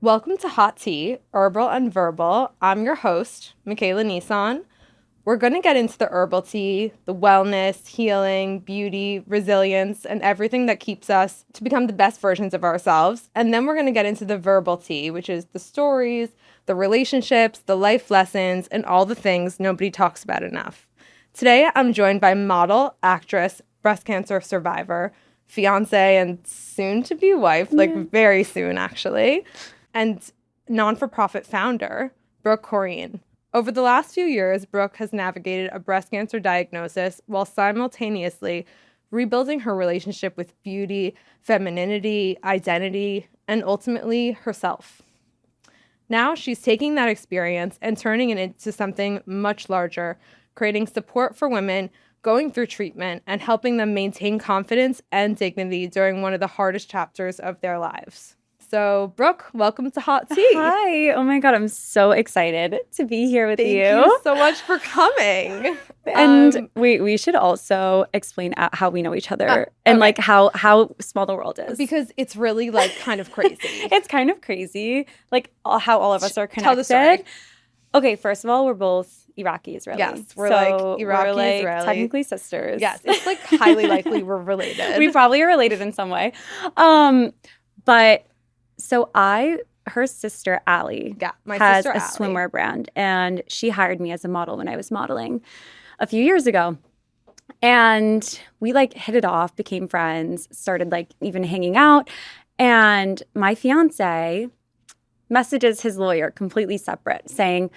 Welcome to Hot Tea, Herbal and Verbal. I'm your host, Michaela Nissan. We're going to get into the herbal tea, the wellness, healing, beauty, resilience, and everything that keeps us to become the best versions of ourselves. And then we're going to get into the verbal tea, which is the stories, the relationships, the life lessons, and all the things nobody talks about enough. Today, I'm joined by model, actress, breast cancer survivor, fiance, and soon-to-be wife, very soon, actually, and non-for-profit founder, Brooke Korine. Over the last few years, Brooke has navigated a breast cancer diagnosis while simultaneously rebuilding her relationship with beauty, femininity, identity, and ultimately herself. Now she's taking that experience and turning it into something much larger, creating support for women going through treatment and helping them maintain confidence and dignity during one of the hardest chapters of their lives. So, Brooke, welcome to Hot Tea. Hi. Oh my God, I'm so excited to be here with Thank you so much for coming. And we should also explain how we know each other and okay. like how small the world is. Because it's really like kind of crazy. It's kind of crazy, like how all of us are connected. Tell the story. Okay, first of all, we're both Iraqi Israelis. Yes, we're like Iraqi we're like Israeli. Technically sisters. Yes, it's like highly likely we're related. We probably are related in some way. But so her sister Allie has a swimwear brand, and she hired me as a model when I was modeling a few years ago. And we like hit it off, became friends, started like even hanging out. And my fiance messages his lawyer completely separate saying,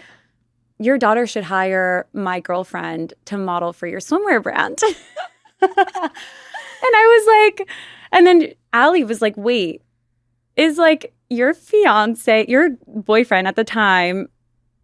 your daughter should hire my girlfriend to model for your swimwear brand. And I was like, and then Allie was like, wait, is like your fiance, your boyfriend at the time,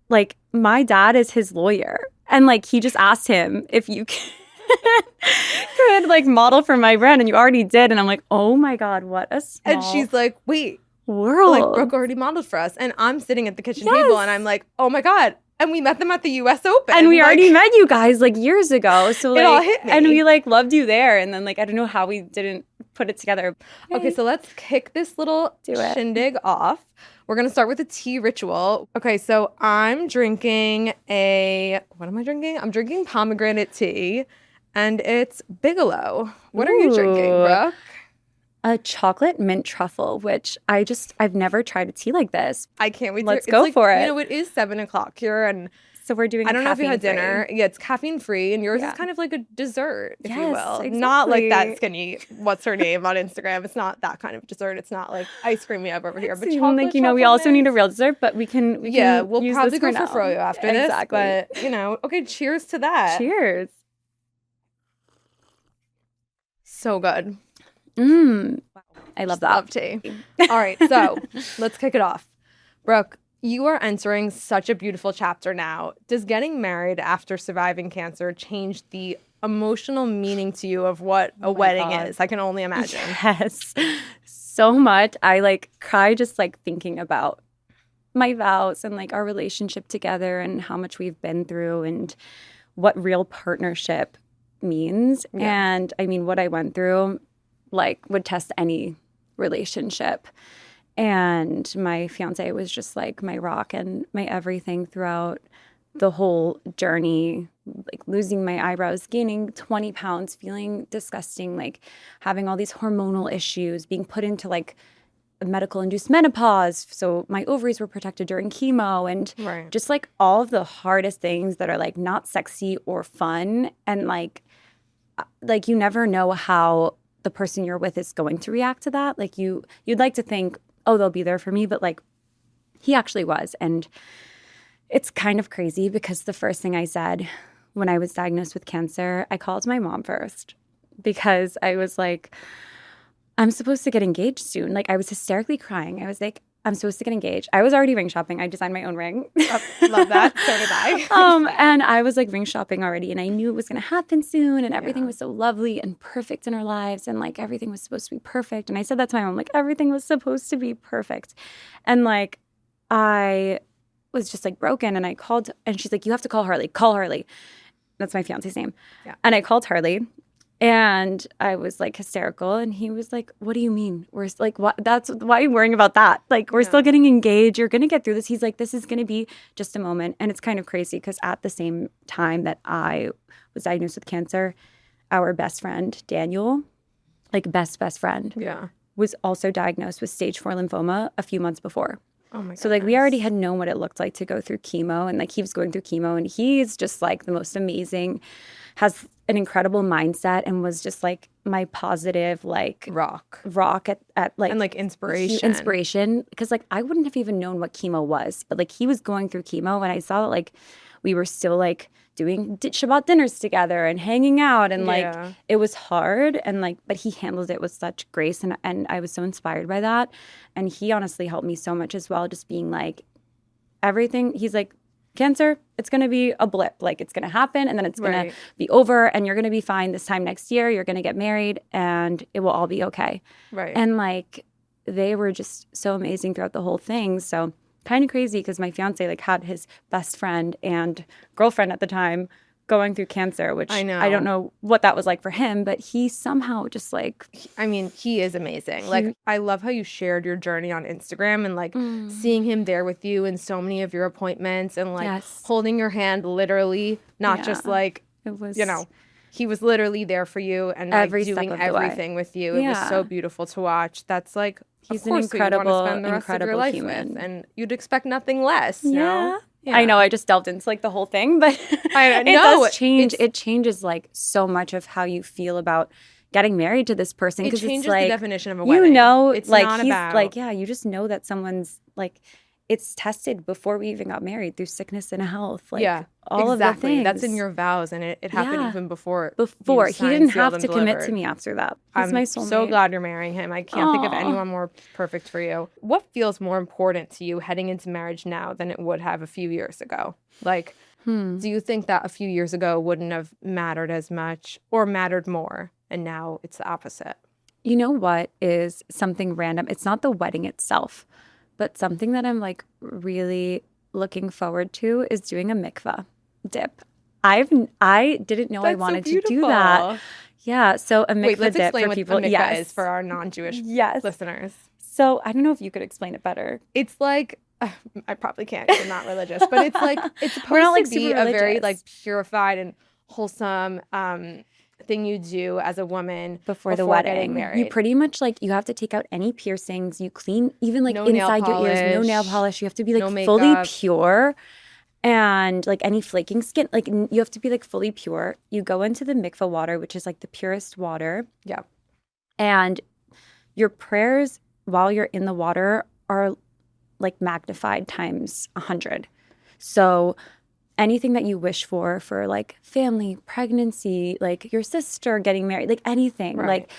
like my dad is his lawyer. And like he just asked him if you could like model for my brand, and you already did. And I'm like, oh my God, what a small And she's like, wait, world. Like Brooke already modeled for us. And I'm sitting at the kitchen table and I'm like, oh my God. And we met them at the US Open. And we already met you guys like years ago. So like, it all hit me. And we like loved you there. And then like, I don't know how we didn't put it together. Okay, so let's kick this little shindig off. We're going to start with a tea ritual. Okay, so I'm drinking what am I drinking? I'm drinking pomegranate tea, and it's Bigelow. What are you drinking, Brooke? A chocolate mint truffle, which I've never tried a tea like this. I can't wait. Let's go for it. You know, it is 7:00 here, and so we're doing. I don't know if you had dinner. Yeah, it's caffeine free, and yours is kind of like a dessert, if you will. Exactly. Not like that skinny. What's her name on Instagram? It's not that kind of dessert. It's not like ice cream we have over here. But chocolate, like we also need a real dessert, but we can. We'll use probably this go for froyo after this. But okay. Cheers to that. Cheers. So good. I love that. Love tea. All right, so let's kick it off. Brooke, you are entering such a beautiful chapter now. Does getting married after surviving cancer change the emotional meaning to you of what a wedding is? I can only imagine. Yes, so much. I like cry just like thinking about my vows and like our relationship together and how much we've been through and what real partnership means. Yeah. And I mean, what I went through like would test any relationship. And my fiance was just like my rock and my everything throughout the whole journey, like losing my eyebrows, gaining 20 pounds, feeling disgusting, like having all these hormonal issues, being put into like medical induced menopause. So my ovaries were protected during chemo, and just like all of the hardest things that are like not sexy or fun. And like you never know how the person you're with is going to react to that. Like you'd like to think, oh, they'll be there for me. But like he actually was. And it's kind of crazy because the first thing I said when I was diagnosed with cancer, I called my mom first because I was like, I'm supposed to get engaged soon. Like I was hysterically crying. I was like, I'm supposed to get engaged. I was already ring shopping. I designed my own ring. Love that. So did I. And I was like ring shopping already, and I knew it was going to happen soon, and everything was so lovely and perfect in our lives, and like everything was supposed to be perfect. And I said that to my mom, like everything was supposed to be perfect. And like I was just like broken, and I called, and she's like, you have to call Harley. Call Harley. That's my fiance's name. Yeah. And I called Harley. And I was like hysterical. And he was like, what do you mean? We're like, what? That's why are you worrying about that? Like, we're still getting engaged. You're going to get through this. He's like, this is going to be just a moment. And it's kind of crazy because at the same time that I was diagnosed with cancer, our best friend, Daniel, like best friend, was also diagnosed with stage 4 lymphoma a few months before. Oh my goodness. So like we already had known what it looked like to go through chemo, and like he was going through chemo, and he's just like the most amazing, has an incredible mindset, and was just like my positive like rock at like, and like inspiration because like I wouldn't have even known what chemo was, but like he was going through chemo, and I saw that like we were still like doing Shabbat dinners together and hanging out, and like it was hard, and like but he handled it with such grace, and I was so inspired by that. And he honestly helped me so much as well, just being like everything. He's like, cancer, it's going to be a blip, like it's going to happen and then it's going to be over, and you're going to be fine this time next year. You're going to get married and it will all be okay. Right. And like they were just so amazing throughout the whole thing. So kind of crazy because my fiance like had his best friend and girlfriend at the time going through cancer, which I don't know what that was like for him, but he somehow just like, I mean, he is amazing. Like, I love how you shared your journey on Instagram, and like seeing him there with you in so many of your appointments, and like holding your hand literally, not just like, it was, you know, he was literally there for you and like doing everything with you. It was so beautiful to watch. That's like, he's an incredible, incredible human, and you'd expect nothing less. You know? Yeah. I know I just delved into like the whole thing, but it does change. It changes like so much of how you feel about getting married to this person. It changes it's like, the definition of a wedding. You know, it's like not he's about... like, yeah, you just know that someone's like, it's tested before we even got married through sickness and health. Like all of the things. That's in your vows, and it happened even before. He didn't have to commit to me after that. He's my soulmate. I'm so glad you're marrying him. I can't think of anyone more perfect for you. What feels more important to you heading into marriage now than it would have a few years ago? Like, do you think that a few years ago wouldn't have mattered as much or mattered more, and now it's the opposite? You know what is something random? It's not the wedding itself, but something that I'm like really looking forward to is doing a mikvah dip. I didn't know I wanted to do that. Yeah, so a mikvah dip for people. What a mikvah is for our non-Jewish listeners. So I don't know if you could explain it better. It's like I probably can't because I'm not religious, but it's like it's supposed to be a very like purified and wholesome thing you do as a woman before the wedding. Getting married. You pretty much like you have to take out any piercings. You clean even like inside your ears. No nail polish. You have to be like fully pure, and like any flaking skin. Like you have to be like fully pure. You go into the mikvah water, which is like the purest water. Yeah, and your prayers while you're in the water are like magnified times 100. So anything that you wish for like family, pregnancy, like your sister getting married, like anything, like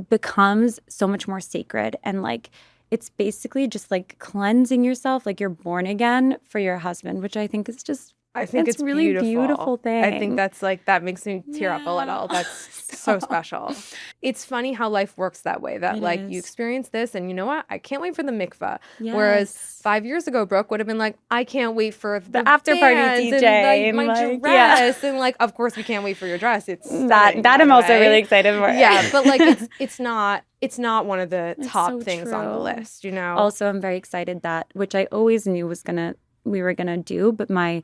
becomes so much more sacred. And like it's basically just like cleansing yourself, like you're born again for your husband, which I think is just it's really beautiful thing. I think that's like, that makes me tear up a little. That's so special. It's funny how life works that way, that like you experience this and you know what? I can't wait for the mikvah. Yes. Whereas 5 years ago, Brooke would have been like, I can't wait for the after party DJ and like my dress. And like, of course we can't wait for your dress. It's that I'm also really excited for. Yeah, but like it's not one of the top things on the list, you know? Also, I'm very excited that, which I always knew we were gonna do, but my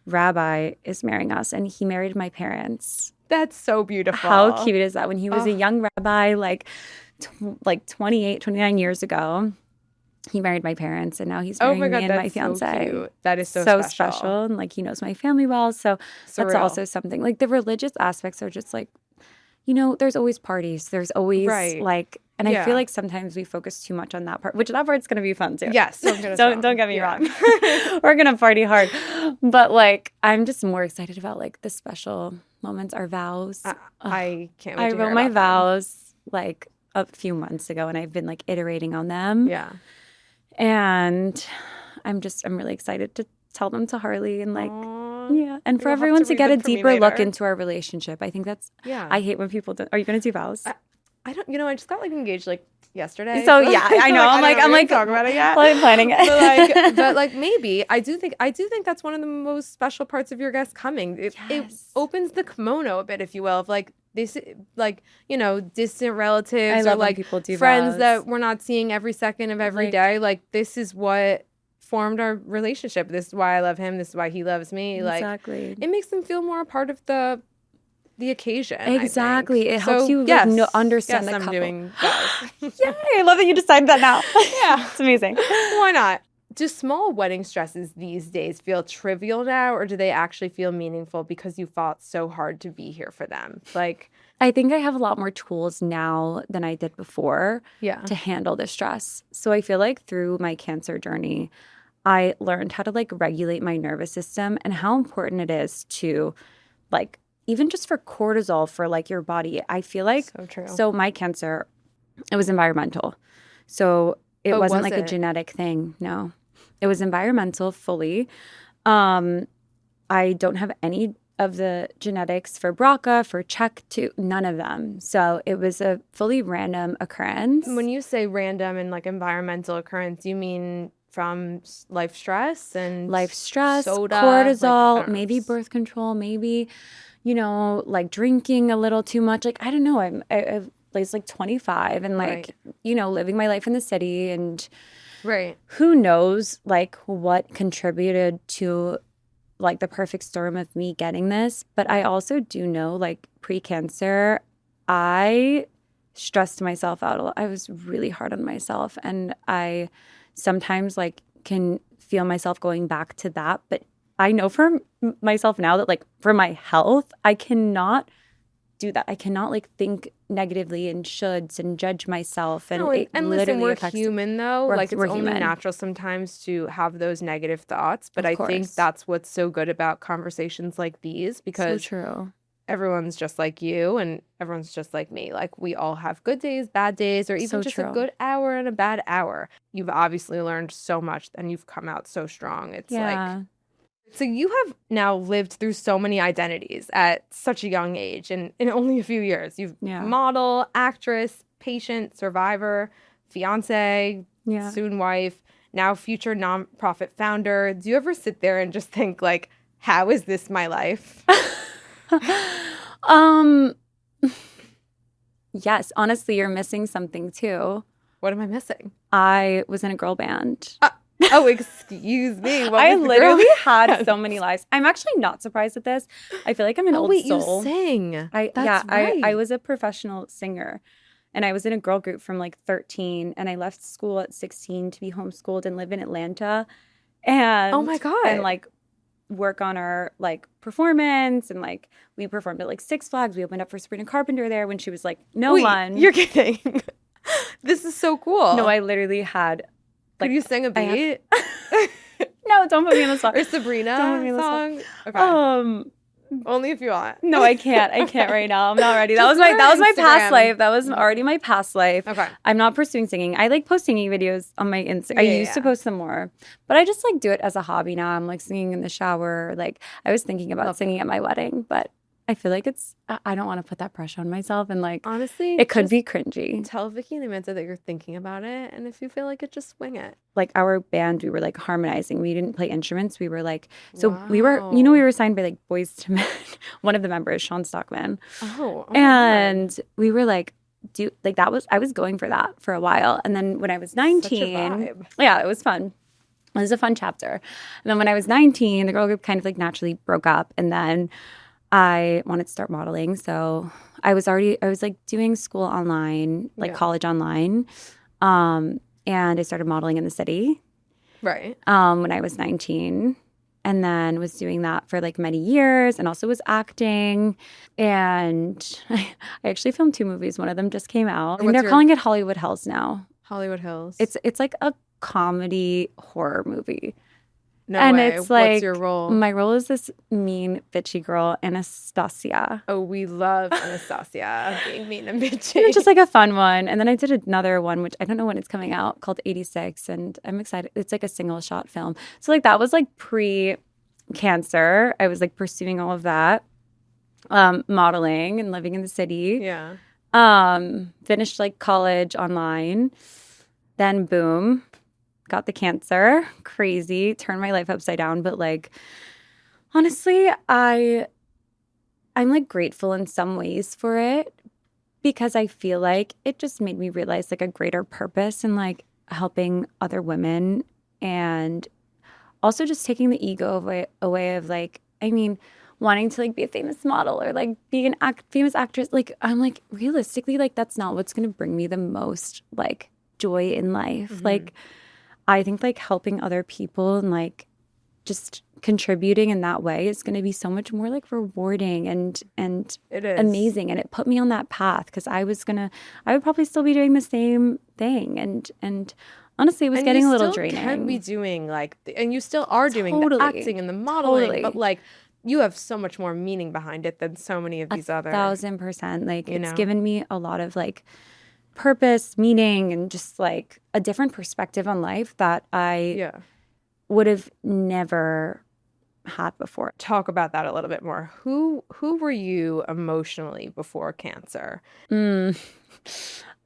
rabbi is marrying us, and he married my parents. That's so beautiful. How cute is that? When he was a young rabbi, like 28, 29 years ago, he married my parents, and now he's marrying me and my fiance. So cute. That is so special. And like he knows my family well, so that's also something. Like the religious aspects are just like, you know, there's always parties. There's always like, and I feel like sometimes we focus too much on that part, which that part's going to be fun too. Yes. Don't get me wrong. We're going to party hard. But like, I'm just more excited about like the special moments, our vows. I can't wait to I wrote my vows like a few months ago, and I've been like iterating on them. Yeah. And I'm really excited to tell them to Harley and like, and for everyone to get a deeper look into our relationship. I think that's, I hate when people don't. Are you going to do vows? I don't, I just got like engaged like yesterday. So yeah, I know. I'm like talk about it yet. I'm planning it. but like maybe I do think that's one of the most special parts of your guest coming. It opens the kimono a bit, if you will, of like this, like, distant I relatives or love when like people do friends vows. that we're not seeing every second of every Like- day. Like, this is what formed our relationship. This is why I love him. This is why he loves me. Like, Exactly. it makes them feel more a part of the occasion. Exactly. I think. It helps So, you yes, understand yes, the I'm couple. doing vows. Yay! I love that you decided that now. Yeah. It's amazing. Why not? Do small wedding stresses these days feel trivial now, or do they actually feel meaningful because you fought so hard to be here for them? Like, I think I have a lot more tools now than I did before yeah. to handle the stress. So I feel like through my cancer journey, I learned how to like regulate my nervous system and how important it is to like even just for cortisol for like your body. I feel like So true. so my cancer, it was environmental. So it Oh, wasn't was like a it? genetic thing. No. It was environmental fully. I don't have any of the genetics for BRCA, for CHEK2, none of them. So it was a fully random occurrence. When you say random and like environmental occurrence, you mean from life stress and Life stress, soda, like, I cortisol, don't know. maybe birth control, maybe, like drinking a little too much. Like, I don't know. I was like 25 and like, Right. Living my life in the city, and Right. who knows like what contributed to like the perfect storm of me getting this. But I also do know like pre-cancer, I stressed myself out a lot. I was really hard on myself, and I sometimes like can feel myself going back to that. But I know for myself now that like for my health, I cannot do that. I cannot like think negatively and shoulds and judge myself. And No, it and literally listen, we're affects human though. we're- Like, it's we're only human. natural sometimes to have those negative thoughts. But Of I think course. that's what's so good about conversations like these, So because true. everyone's just like you and everyone's just like me. Like, we all have good days, bad days, or even So just true. a good hour and a bad hour. You've obviously learned so much and you've come out so strong. It's like, so you have now lived through so many identities at such a young age and in only a few years. You've Yeah. model, actress, patient, survivor, fiance, Yeah. soon wife, now future nonprofit founder. Do you ever sit there and just think like, how is this my life? Yes, honestly, you're missing something too. What am I missing? I was in a girl band. Oh, excuse me. What I was the literally girl had band? so many lives. I'm actually not surprised at this. I feel like I'm an Oh, old wait, soul. you sang. That's I right. was a professional singer, and I was in a girl group from like 13, and I left school at 16 to be homeschooled and live in Atlanta. And Oh my God. And like work on our like performance, and like we performed at like Six Flags. We opened up for Sabrina Carpenter there when she was like no Wait, one. You're kidding. This is so cool. No, I literally had like Could you sing a I have- beat? no, don't put me on the spot. Or Sabrina Don't put me on the song? Okay. Only if you want. No, I can't. I can't right now. I'm not ready. That Just was my go that to was my past Instagram. life. That was already my past life. Okay. I'm not pursuing singing. I like post singing videos on my Insta. I Yeah, used to yeah. post them more, but I just like do it as a hobby now. I'm like singing in the shower. Like I was thinking about Love singing at my wedding, but I feel like I don't want to put that pressure on myself, and like Honestly, it could just be cringy. tell Vicky and Amanda that you're thinking about it, and if you feel like it, just swing it. Like our band, we were like harmonizing. We didn't play instruments. We were like we Wow. were signed by like Boys to Men. One of the members, Sean Stockman. Oh my God. And we were like, I was going for that for a while. And then when I was 19, Such a vibe. yeah, it was fun. It was a fun chapter. And then when I was 19, the girl group kind of like naturally broke up. And then I wanted to start modeling. So I was like doing school online, like Yeah. college online. And I started modeling in the city Right. when I was 19, and then was doing that for like many years, and also was acting. And I actually filmed 2 movies. One of them just came out, and What's they're your- calling it Hollywood Hells now. Hollywood Hills. It's like a comedy horror movie. no and way. it's like What's your role? My role is this mean bitchy girl, Anastasia. Oh, we love Anastasia being mean and bitchy. And it's just like a fun one. And then I did another one, which I don't know when it's coming out, called 86. And I'm excited. It's like a single shot film. So like that was like pre-cancer. I was like pursuing all of that, modeling and living in the city. yeah. Finished like college online. Then boom, got the cancer. Crazy. Turned my life upside down. But like, honestly, I I'm like grateful in some ways for it because I feel like it just made me realize like a greater purpose in like helping other women and also just taking the ego away of like, I mean, wanting to like be a famous model or like be an famous actress. Like, I'm like, realistically, like that's not what's going to bring me the most like joy in life. Mm-hmm. Like, I think like helping other people and like just contributing in that way is going to be so much more like rewarding and It is amazing. And it put me on that path because I would probably still be doing the same thing. And honestly, it was getting a little draining. You can be doing like, and you still are doing the Totally. acting and the modeling, Totally. but like you have so much more meaning behind it than so many of these other. 1,000%. Like you it's know? given me a lot of like purpose, meaning, and just like a different perspective on life that I Yeah. would have never had before. Talk about that a little bit more. Who were you emotionally before cancer?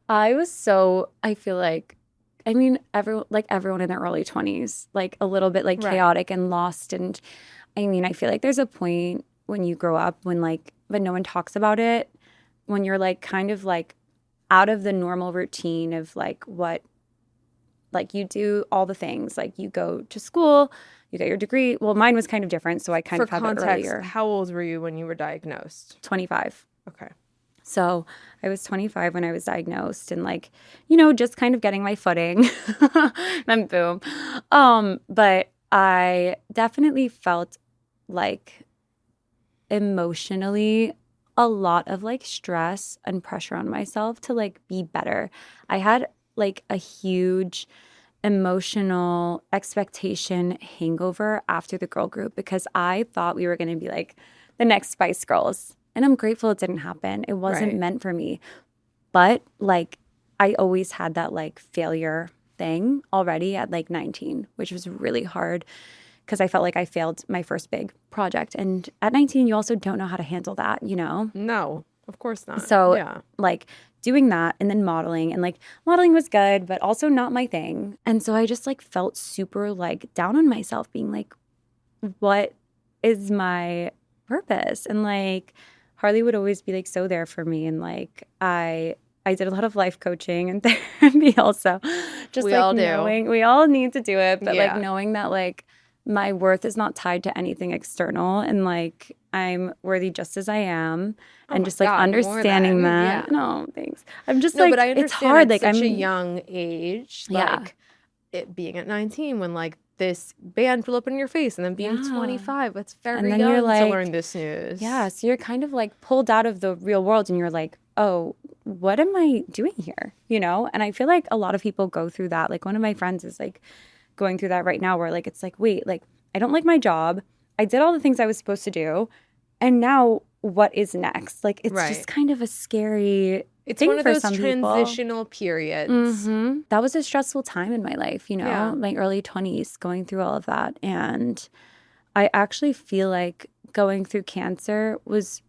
I feel like, I mean, everyone in their early 20s, like a little bit like Right. chaotic and lost. And I mean, I feel like there's a point when you grow up but no one talks about it, when you're like kind of like out of the normal routine of like what, like you do all the things, like you go to school, you get your degree. Well, mine was kind of different, so I kind of had it earlier. How old were you when you were diagnosed? 25. Okay. So I was 25 when I was diagnosed and like, just kind of getting my footing. Then boom. But I definitely felt like emotionally a lot of like stress and pressure on myself to like be better. I had like a huge emotional expectation hangover after the girl group because I thought we were going to be like the next Spice Girls. And I'm grateful it didn't happen. It wasn't Right. meant for me. But like I always had that like failure thing already at like 19, which was really hard because I felt like I failed my first big project. And at 19, you also don't know how to handle that, No, of course not. So yeah. like doing that and then modeling, and like modeling was good, but also not my thing. And so I just like felt super like down on myself, being like, what is my purpose? And like Harley would always be like so there for me. And like I did a lot of life coaching and therapy also. Just We like all do. knowing we all need to do it, but Yeah. like knowing that like my worth is not tied to anything external and like I'm worthy just as I am. Oh And my just like God, more understanding than, that. yeah. No, thanks. I'm just No, like but I it's understand hard. at Like such I'm a young age, Yeah. like it being at 19 when like this band flew up in your face, and then being Yeah. 25, that's very And then young you're to like- learn this news. Yeah, so you're kind of like pulled out of the real world and you're like, oh, what am I doing here? And I feel like a lot of people go through that. Like one of my friends is like going through that right now where like it's like, wait, like I don't like my job. I did all the things I was supposed to do. And now what is next? Like it's Right. just kind of a scary It's thing one of for those some people. transitional periods. That was a stressful time in my life, Yeah. my early 20s, going through all of that. And I actually feel like going through cancer was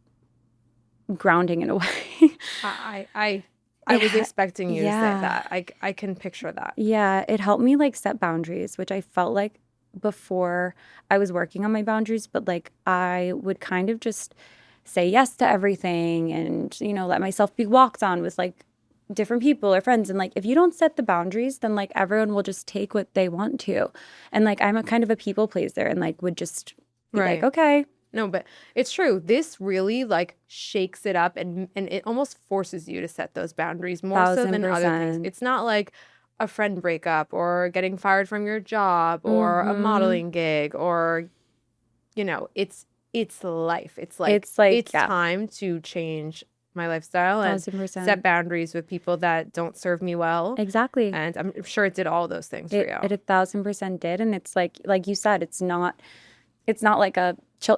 grounding in a way. I was expecting you to say Yeah. that. I can picture that. Yeah, it helped me like set boundaries, which I felt like before I was working on my boundaries, but like I would kind of just say yes to everything and, let myself be walked on with like different people or friends. And like, if you don't set the boundaries, then like everyone will just take what they want to. And like, I'm a kind of a people pleaser and like would just be Right. like, okay. No, but it's true. This really like shakes it up and it almost forces you to set those boundaries more so than other things. 1,000%. It's not like a friend breakup or getting fired from your job or a modeling gig or it's life. It's like yeah. time to change my lifestyle and 1,000%. set boundaries with people that don't serve me well. Exactly. And I'm sure it did all those things for you. It 1,000% did. And it's like you said, it's not like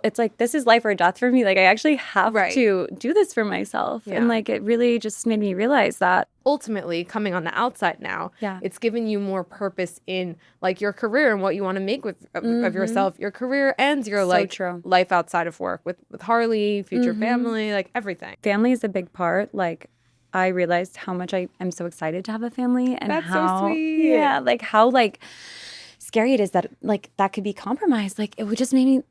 it's like, this is life or death for me. Like I actually have Right. to do this for myself. Yeah. And like, it really just made me realize that. Ultimately, coming on the outside now, Yeah. it's given you more purpose in like your career and what you want to make of yourself, your career and your So true. life outside of work with Harley, future family, like everything. Family is a big part. Like I realized how much I am so excited to have a family and That's so how, sweet. yeah, like how like scary it is that like that could be compromised. Like it would just make me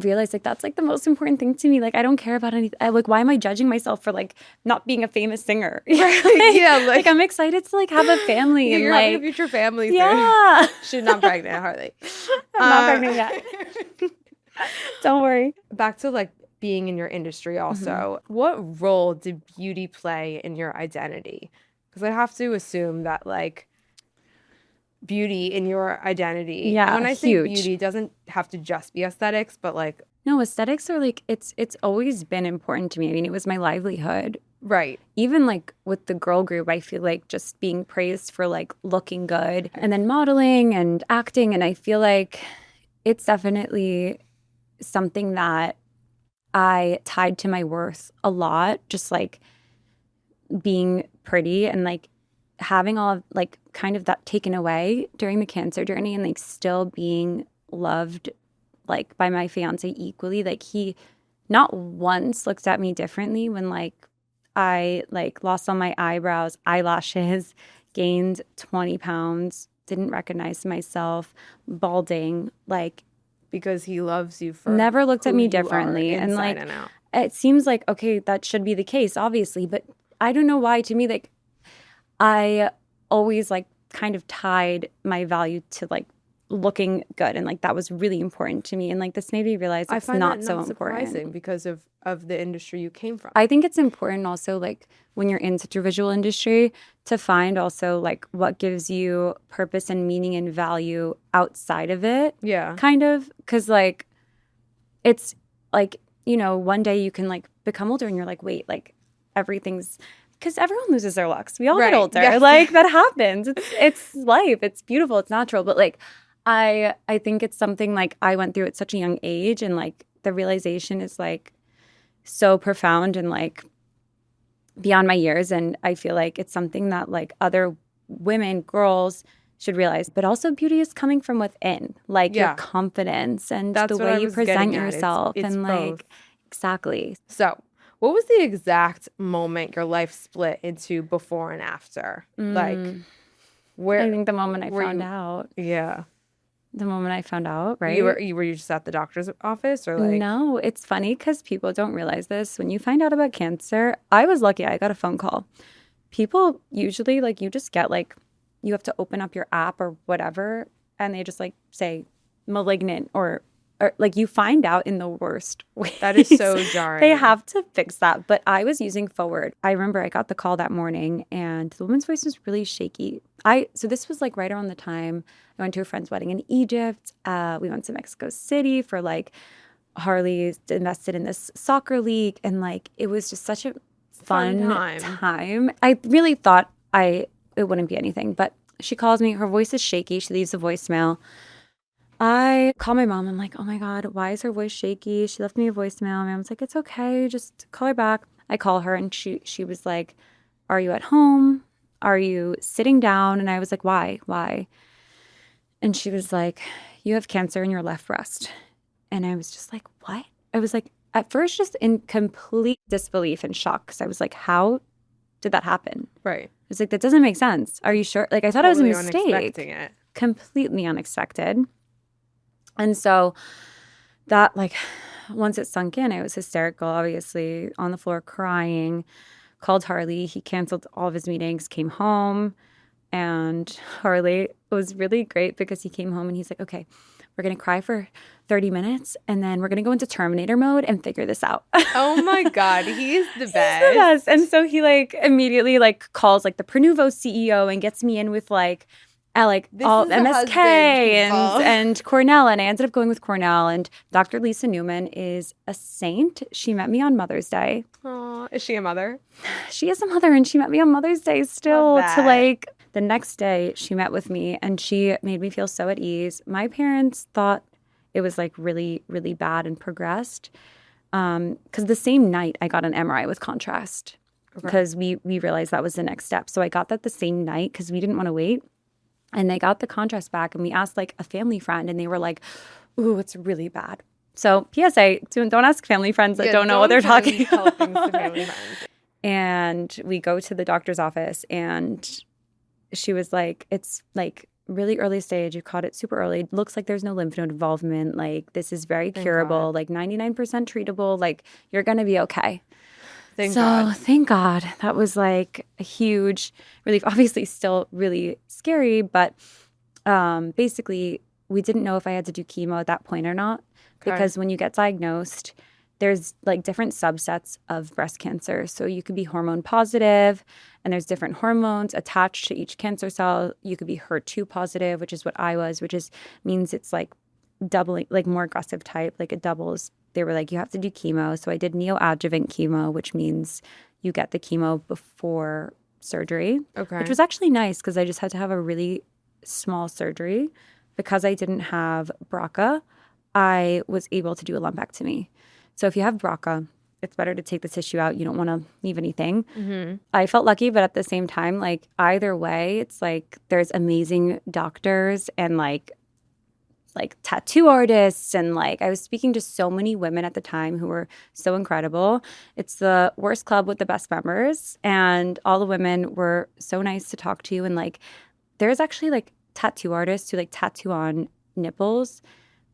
realize like that's like the most important thing to me. Like I don't care about anything. Like why am I judging myself for like not being a famous singer? Right. Yeah, like I'm excited to like have a family and you're like having a future family soon. yeah. She's not pregnant, Harley. I'm not pregnant yet. Don't worry. Back to like being in your industry also. What role did beauty play in your identity? Because I have to assume that like beauty in your identity. Yeah, when I say huge. beauty, it doesn't have to just be aesthetics, but like No, aesthetics are like it's always been important to me. I mean, it was my livelihood. right. Even like with the girl group, I feel like just being praised for like looking good and then modeling and acting. And I feel like it's definitely something that I tied to my worth a lot, just like being pretty and like having all of like kind of that taken away during the cancer journey and like still being loved like by my fiance equally. Like he not once looked at me differently when like I like lost all my eyebrows, eyelashes, gained 20 pounds, didn't recognize myself, balding, like Because he loves you for never looked at who me you differently. are, And like inside and out. it seems like okay, that should be the case, obviously, but I don't know why. To me, like I always like kind of tied my value to like looking good, and like that was really important to me. And like this made me realize I it's find not that so not surprising important. because of the industry you came from. I think it's important also like when you're in such a visual industry to find also like what gives you purpose and meaning and value outside of it. Yeah. Kind of, because like it's like, you know, one day you can like become older and you're like, wait, like everything's because everyone loses their looks. We all Right. get older. Yes. Like that happens. It's life. It's beautiful. It's natural. But like I think it's something like I went through at such a young age, and like the realization is like so profound and like beyond my years. And I feel like it's something that like other women, girls should realize. But also beauty is coming from within, like Yeah. your confidence and That's the what I way you was present getting at. yourself. It's and both. like exactly. So, what was the exact moment your life split into before and after? Like, where? I think the moment I were found you- out. Yeah. The moment I found out, right? Were you just at the doctor's office or like? No, it's funny because people don't realize this. When you find out about cancer, I was lucky. I got a phone call. People usually like you just get like you have to open up your app or whatever, and they just like say malignant or like you find out in the worst way. That is so jarring. They have to fix that. But I was using Forward. I remember I got the call that morning and the woman's voice was really shaky. So this was like right around the time I went to a friend's wedding in Egypt. We went to Mexico City for like Harley's invested in this soccer league. And like it was just such a fun time. I really thought it wouldn't be anything. But she calls me. Her voice is shaky. She leaves a voicemail. I call my mom. I'm like, oh my God, why is her voice shaky? She left me a voicemail. My mom's like, it's okay. Just call her back. I call her and she was like, are you at home? Are you sitting down? And I was like, why? Why? And she was like, you have cancer in your left breast. And I was just like, what? I was like, at first just in complete disbelief and shock because I was like, how did that happen? Right. I was like, that doesn't make sense. Are you sure? Like I thought it was a mistake. Unexpecting it. Completely unexpected. And so that like once it sunk in, I was hysterical, obviously on the floor crying, called Harley. He canceled all of his meetings, came home. And Harley was really great because he came home and he's like, okay, we're going to cry for 30 minutes and then we're going to go into Terminator mode and figure this out. Oh my God, he's the best. He's the best. And so he like immediately like calls like the Prenuvo CEO and gets me in with like This all is the MSK husband, and Cornell. And I ended up going with Cornell. And Dr. Lisa Newman is a saint. She met me on Mother's Day. Aw, is she a mother? She is a mother and she met me on Mother's Day still Love to that. like the next day she met with me and she made me feel so at ease. My parents thought it was like really, really bad and progressed. Because the same night I got an MRI with contrast because we realized that was the next step. So I got that the same night because we didn't want to wait. And they got the contrast back and we asked like a family friend and they were like, ooh, it's really bad. So PSA, don't ask family friends that don't know what they're talking about. And we go to the doctor's office and she was like, it's like really early stage. You caught it super early. It looks like there's no lymph node involvement. Like, this is very Thank curable, God. like 99% treatable. Like, you're going to be okay. Thank So God. thank God. That was like a huge relief. Obviously, still really scary, but basically, we didn't know if I had to do chemo at that point or not. Okay. Because when you get diagnosed, there's like different subsets of breast cancer. So you could be hormone positive, and there's different hormones attached to each cancer cell. You could be HER2 positive, which is what I was, which is means it's like doubling, like more aggressive type, like it doubles. They were like, you have to do chemo. So I did neoadjuvant chemo, which means you get the chemo before surgery, Okay. which was actually nice because I just had to have a really small surgery. Because I didn't have BRCA, I was able to do a lumpectomy. So if you have BRCA, it's better to take the tissue out. You don't want to leave anything. Mm-hmm. I felt lucky, but at the same time, like either way, it's like there's amazing doctors and like tattoo artists, and like I was speaking to so many women at the time who were so incredible. It's the worst club with the best members, and all the women were so nice to talk to. And like there's actually like tattoo artists who like tattoo on nipples,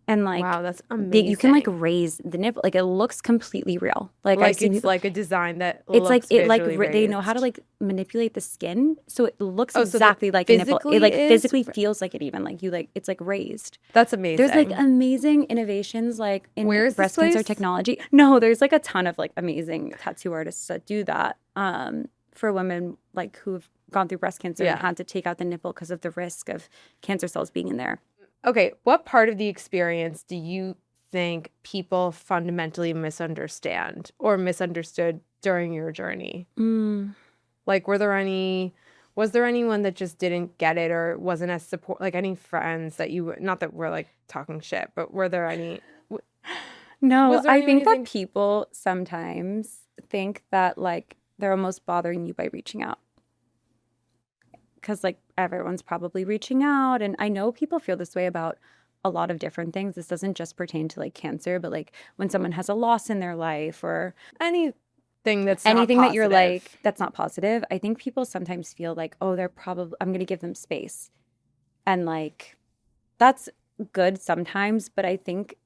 and like Wow, that's amazing. you can like raise the nipple, like it looks completely real. Like I've seen it's people, like a design that it's like looks it like visually they know how to raised. like manipulate the skin, so it looks Oh, so that exactly like a nipple. It physically like is- physically feels like it, even like you like it's like raised. That's amazing. There's like amazing innovations like in Where is breast this cancer place? technology. No, there's like a ton of like amazing tattoo artists that do that for women like who've gone through breast cancer Yeah. and had to take out the nipple because of the risk of cancer cells being in there. Okay, what part of the experience do you think people fundamentally misunderstand or misunderstood during your journey? Like, was there anyone that just didn't get it or wasn't as support, like any friends that you, not that we're like talking shit, but were there any? No, Was there I anyone think you that think- people sometimes think that like they're almost bothering you by reaching out. Because like everyone's probably reaching out. And I know people feel this way about a lot of different things. This doesn't just pertain to like cancer, but like when someone has a loss in their life or Anything that's not anything that you're positive. like, that's not positive. I think people sometimes feel like, oh, they're probably, I'm going to give them space. And like, that's good sometimes, but I think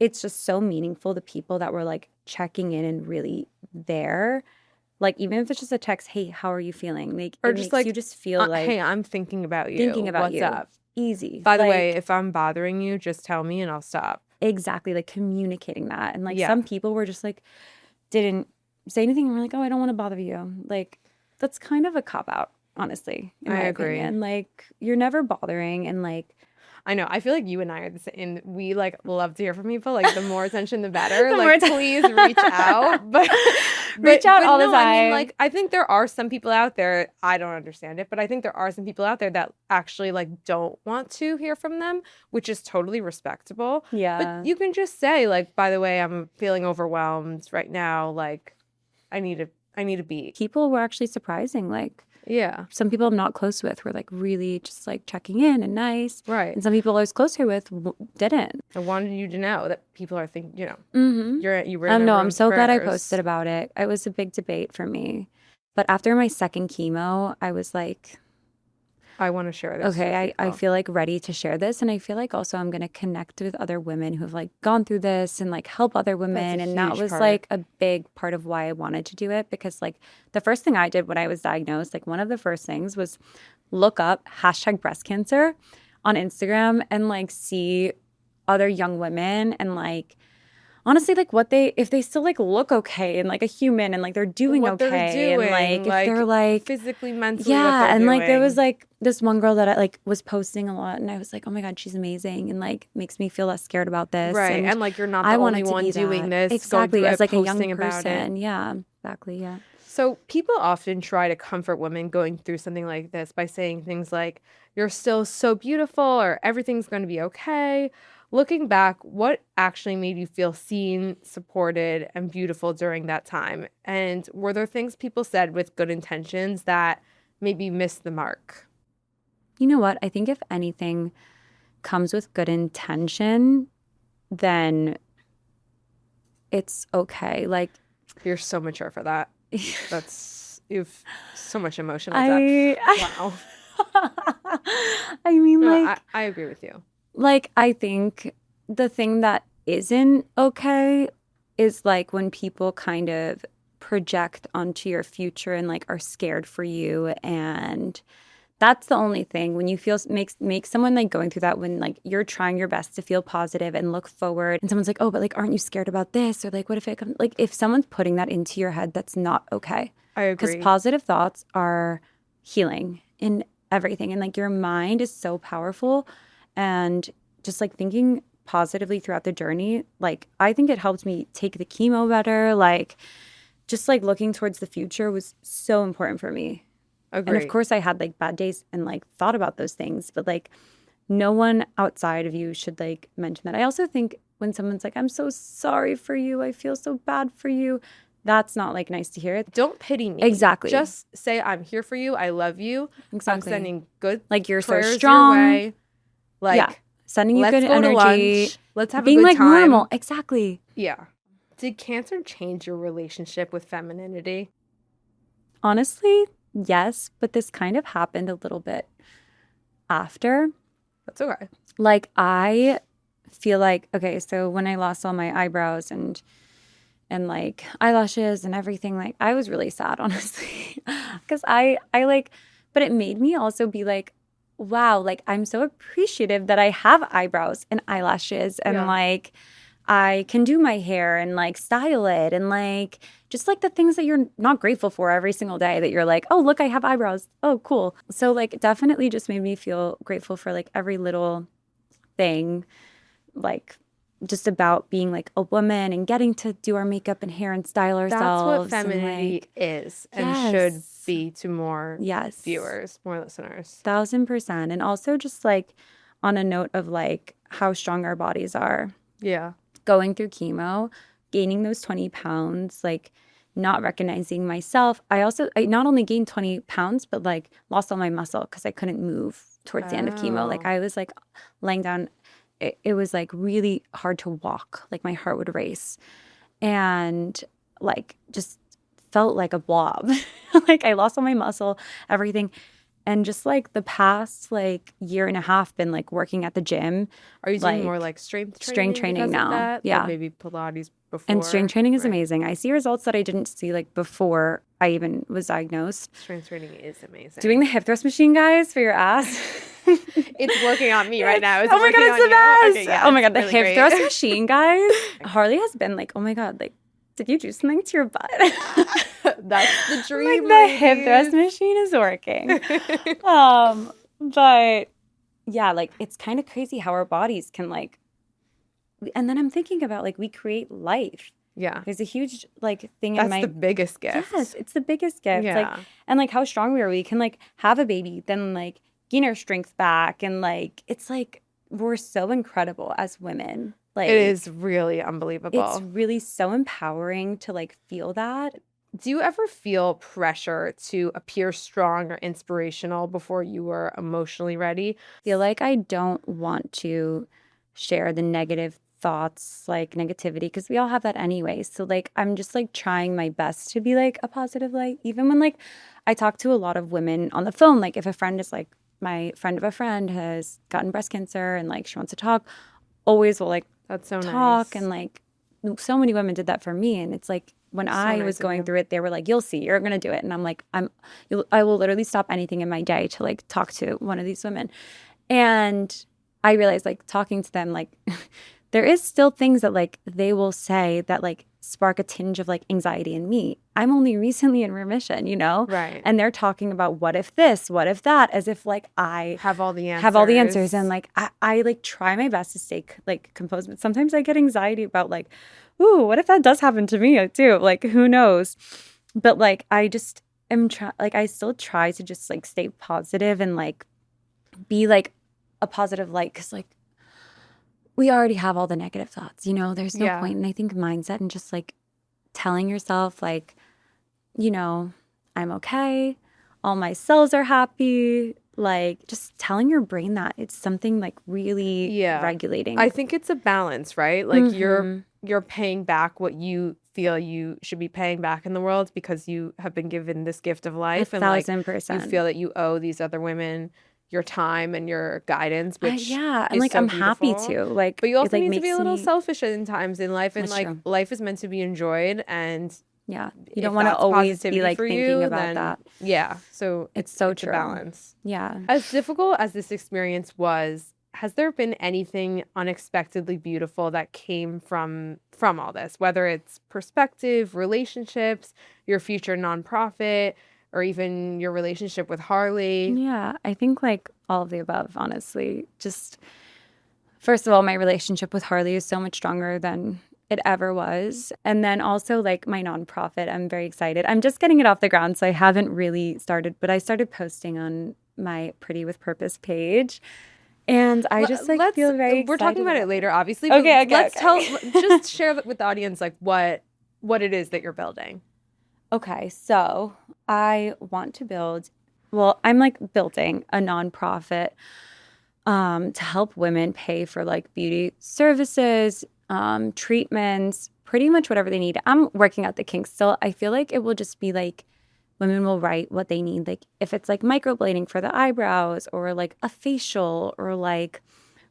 it's just so meaningful, the people that were like checking in and really there. Like, even if it's just a text, hey, how are you feeling? Like, Or it just makes like, you just feel like hey, I'm thinking about you. thinking about What's you. up? Easy. By the Like, way, if I'm bothering you, just tell me and I'll stop. exactly, like communicating that. And like Yeah. some people were just like, didn't say anything and were like, oh, I don't want to bother you. Like, that's kind of a cop out, honestly, in I my agree. opinion. Like, you're never bothering. And like, I know. I feel like you and I are the same. We like love to hear from people. Like the more attention, the better. The more Like atten- please reach out. But Reach out all the no, I mean, time. like I think there are some people out there. I don't understand it, but I think there are some people out there that actually like don't want to hear from them, which is totally respectable. yeah. But you can just say like, by the way, I'm feeling overwhelmed right now. Like, I need a beat. People were actually surprising. Like, Yeah. some people I'm not close with were like really just like checking in and nice. Right. And some people I was closer with didn't. I wanted you to know that people are thinking. Mm-hmm. You were. In No, their I'm rooms so glad I prayers. posted about it. It was a big debate for me. But after my second chemo, I was like, I want to share this. okay, with I people. feel like ready to share this. And I feel like also I'm going to connect with other women who have like gone through this and like help other women. And that huge was part. like a big part of why I wanted to do it. Because like the first thing I did when I was diagnosed, like one of the first things was look up #breast cancer on Instagram and like see other young women and like honestly like if they still like look okay and like a human and like they're doing What okay they're doing, and like if they're like physically, mentally, yeah, what they're and like there doing. was like this one girl that I like was posting a lot and I was like, oh my God, she's amazing and like makes me feel less scared about this. right, and like you're not the I only wanted to one be doing that. this, Exactly, going through as it, like a young posting about it. person. Yeah, exactly, yeah. So people often try to comfort women going through something like this by saying things like, "You're still so beautiful," or "Everything's going to be okay." Looking back, what actually made you feel seen, supported, and beautiful during that time? And were there things people said with good intentions that maybe missed the mark? You know what? I think if anything comes with good intention, then it's okay. Like You're so mature for that. You've so much emotion with I that. Wow. I mean, No, like, I agree with you. like, I think the thing that isn't okay is like when people kind of project onto your future and like are scared for you. And that's the only thing when you feel makes someone like going through that when like you're trying your best to feel positive and look forward and someone's like, oh, but like, aren't you scared about this? Or like, what if it comes? Like, if someone's putting that into your head, that's not okay. I Because agree. positive thoughts are healing in everything. And like your mind is so powerful. And just like thinking positively throughout the journey, like I think it helped me take the chemo better. Like just like looking towards the future was so important for me. And of Agree. course, I had like bad days and like thought about those things, but like no one outside of you should like mention that. I also think when someone's like, I'm so sorry for you, I feel so bad for you, that's not like nice to hear. Don't pity me. Exactly. Just say, I'm here for you. I love you. Exactly. I'm sending good Like you're so prayers strong. your way. Like, Yeah. Sending you let's good go to energy. lunch. Let's have Being a good like time. normal. Exactly. Yeah. Did cancer change your relationship with femininity? Honestly, yes, but this kind of happened a little bit after. That's okay. Like I feel like, okay, so when I lost all my eyebrows and like eyelashes and everything, like I was really sad, honestly. Because I like, but it made me also be like, wow, like I'm so appreciative that I have eyebrows and eyelashes and Yeah. like I can do my hair and like style it and like just like the things that you're not grateful for every single day that you're like, oh, look, I have eyebrows. Oh, cool. So like definitely just made me feel grateful for like every little thing, like just about being like a woman and getting to do our makeup and hair and style That's what ourselves. femininity like, is and should yes. be to more Yes. viewers, more listeners. 1000%. And also just like on a note of like how strong our bodies are. Yeah. Going through chemo, gaining those 20 pounds, like not recognizing myself. I not only gained 20 pounds, but like lost all my muscle because I couldn't move towards the end of chemo. Like Oh. I was like laying down. It was like really hard to walk. Like my heart would race and like just felt like a blob. Like I lost all my muscle, everything. And just like the past like year and a half been like working at the gym. Are you doing more like, like strength strength training because of now. that? Yeah. Or maybe Pilates before? And strength training is Right. amazing. I see results that I didn't see like before I even was diagnosed. Strength training is amazing. Doing the hip thrust machine, guys, for your ass. It's working on me right now. Is it Oh my God, working it's on the you? best. Okay, yeah, Oh my it's God, the really hip great. thrust machine, guys. Harley has been like, oh my God, like, did you do something to your butt? That's the Like dream. the hip thrust machine is working. But yeah, like it's kind of crazy how our bodies can like, and then I'm thinking about like we create life. Yeah. There's a huge like thing That's in my the biggest gift. Yes, it's the biggest gift. Yeah. Like and like how strong we are. We can like have a baby, then like gain our strength back, and like it's like we're so incredible as women. Like It is really unbelievable. It's really so empowering to like feel that. Do you ever feel pressure to appear strong or inspirational before you were emotionally ready? Feel like I don't want to share the negative thoughts, like negativity, because we all have that anyway. So like I'm just like trying my best to be like a positive light. Even when like I talk to a lot of women on the phone, like if a friend is like my friend of a friend has gotten breast cancer and like she wants to talk, always will like That's so talk. nice. And like so many women did that for me. And it's like when I nice was of going you. through it, they were like, you'll see, you're going to do it. And I'm like, I will literally stop anything in my day to like talk to one of these women. And I realized like talking to them, like there is still things that like they will say that like spark a tinge of like anxiety in me. I'm only recently in remission, you know? Right. And they're talking about what if this, what if that, as if like I have all the answers. have all the answers. And like I like try my best to stay like composed, but sometimes I get anxiety about like, ooh, what if that does happen to me too? Like who knows? But like I just am like I still try to just like stay positive and like be like a positive light, because like we already have all the negative thoughts, you know, there's no Yeah. point. And I think mindset and just like telling yourself like, you know, I'm okay, all my cells are happy, like just telling your brain that it's something like really regulating. I think it's a balance, right? Like you're paying back what you feel you should be paying back in the world because you have been given this gift of life, and like 1,000%. you feel that you owe these other women your time and your guidance, which and is like so I'm beautiful. happy to, like, but you also like need to be a little me... selfish in times in life, and That's like true. life is meant to be enjoyed, and you if don't want to that's always positivity be like for thinking you, about then that. so It's so a true. balance. Yeah. As difficult as this experience was, has there been anything unexpectedly beautiful that came from all this, whether it's perspective, relationships, your future nonprofit, or even your relationship with Harley? Yeah, I think like all of the above, honestly. Just first of all, my relationship with Harley is so much stronger than it ever was. And then also like my nonprofit, I'm very excited. I'm just getting it off the ground, so I haven't really started, but I started posting on my Pretty with Purpose page. And I just like feel very excited. We're talking about it later, obviously. Okay, but just share with the audience like what it is that you're building. Okay, so I want to I'm like building a nonprofit to help women pay for like beauty services, treatments, pretty much whatever they need. I'm working out the kinks still. I feel like it will just be like women will write what they need. Like if it's like microblading for the eyebrows, or like a facial, or like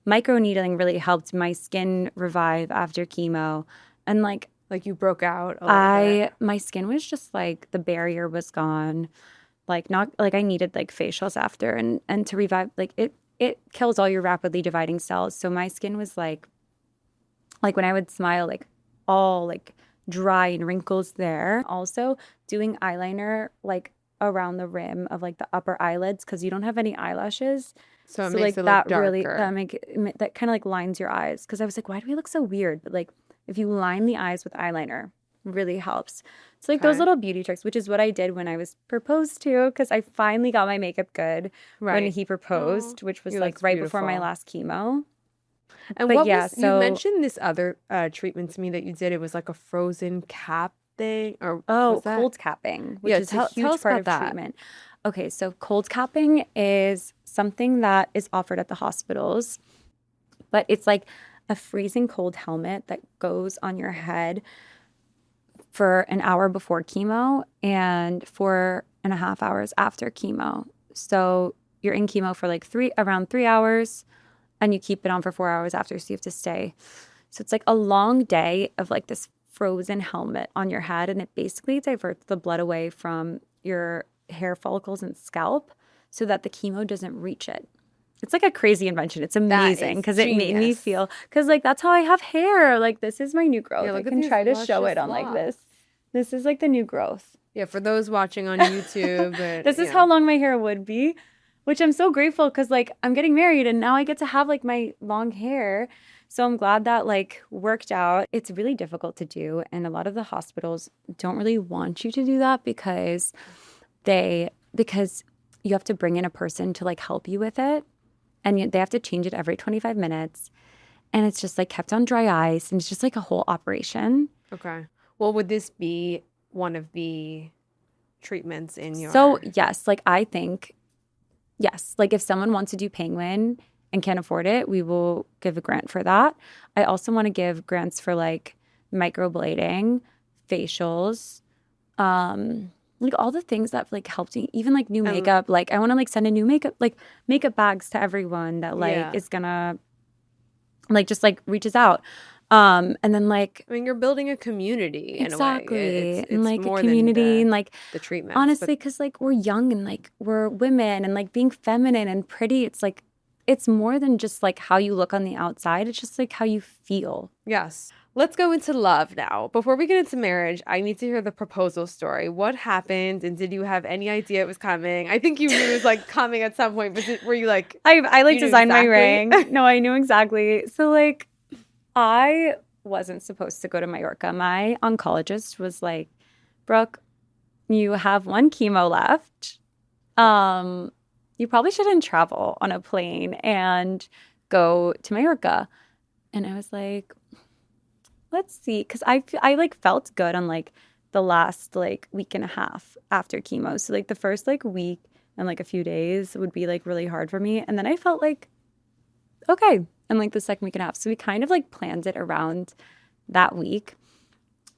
micro needling really helped my skin revive after chemo. And like you broke out a little bit. My skin was just like the barrier was gone. Like not like I needed like facials after, and to revive, like it kills all your rapidly dividing cells. So my skin was like when I would smile, like all like dry and wrinkles there. Also doing eyeliner like around the rim of like the upper eyelids, because you don't have any eyelashes. So it makes it look darker. Really that kind of like lines your eyes. Because I was like, why do we look so weird? But like if you line the eyes with eyeliner, really helps. So like those little beauty tricks, which is what I did when I was proposed to, because I finally got my makeup good when he proposed, which was like right before my last chemo. And but you mentioned this other treatment to me that you did. It was like a frozen cap thing, or cold capping, which is a huge part of treatment. Okay, so cold capping is something that is offered at the hospitals, but it's like a freezing cold helmet that goes on your head for an hour before chemo and 4.5 hours after chemo. So you're in chemo for like around 3 hours, and you keep it on for 4 hours after, so you have to stay. So it's like a long day of like this frozen helmet on your head, and it basically diverts the blood away from your hair follicles and scalp so that the chemo doesn't reach it. It's like a crazy invention. It's amazing because it made me feel, because like that's how I have hair. Like this is my new growth. I can try to show it on like this. This is like the new growth. Yeah, for those watching on YouTube. This is how long my hair would be, which I'm so grateful, because like I'm getting married and now I get to have like my long hair. So I'm glad that like worked out. It's really difficult to do, and a lot of the hospitals don't really want you to do that because you have to bring in a person to like help you with it. And they have to change it every 25 minutes. And it's just like kept on dry ice. And it's just like a whole operation. Okay. Well, would this be one of the treatments in your... So, yes. Like, I think, yes. Like, if someone wants to do Penguin and can't afford it, we will give a grant for that. I also want to give grants for like microblading, facials, like all the things that like helped me, even like new makeup. Like I want to like send a new makeup bags to everyone that like is gonna like just like reaches out. And then like, I mean, you're building a community in a way. Exactly. It's and like more a community than and like the treatment. Honestly, because like we're young and like we're women, and like being feminine and pretty, it's like it's more than just like how you look on the outside. It's just like how you feel. Yes. Let's go into love now. Before we get into marriage, I need to hear the proposal story. What happened, and did you have any idea it was coming? I think you knew it was like coming at some point, but were you like... I like designed my ring. No, I knew exactly. So like I wasn't supposed to go to Mallorca. My oncologist was like, Brooke, you have one chemo left. You probably shouldn't travel on a plane and go to Mallorca. And I was like, let's see, because I like felt good on like the last like week and a half after chemo. So like the first like week in like a few days would be like really hard for me. And then I felt like, okay. And like the second week and a half. So we kind of like planned it around that week.